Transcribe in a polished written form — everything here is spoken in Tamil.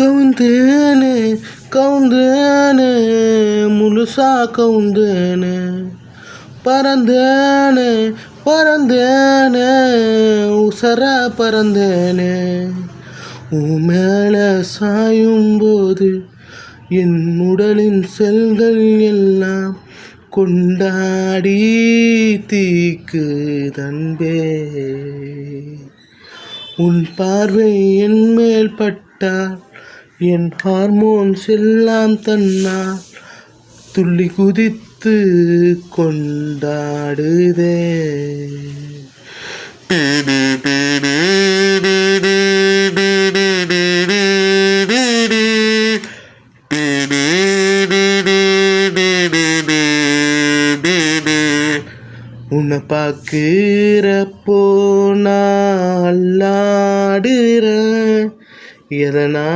கவுந்தேனே கவுந்தேனே முழுசா கவுந்தேனே பறந்தேனே பறந்தேனே உசரா பறந்தேனே உன் மேலே சாயும்போது என் உடலின் செல்கள் எல்லாம் கொண்டாடி தீக்கு தன்பே உன் பார்வை என் மேல் பட்டால் என் ஹார்மோன்ஸ் எல்லாம் தன்னால் துள்ளி குதித்து கொண்டாடுதே. உன்னை பார்க்கிறப்போ நான் அல்லாடுறேன் எதனா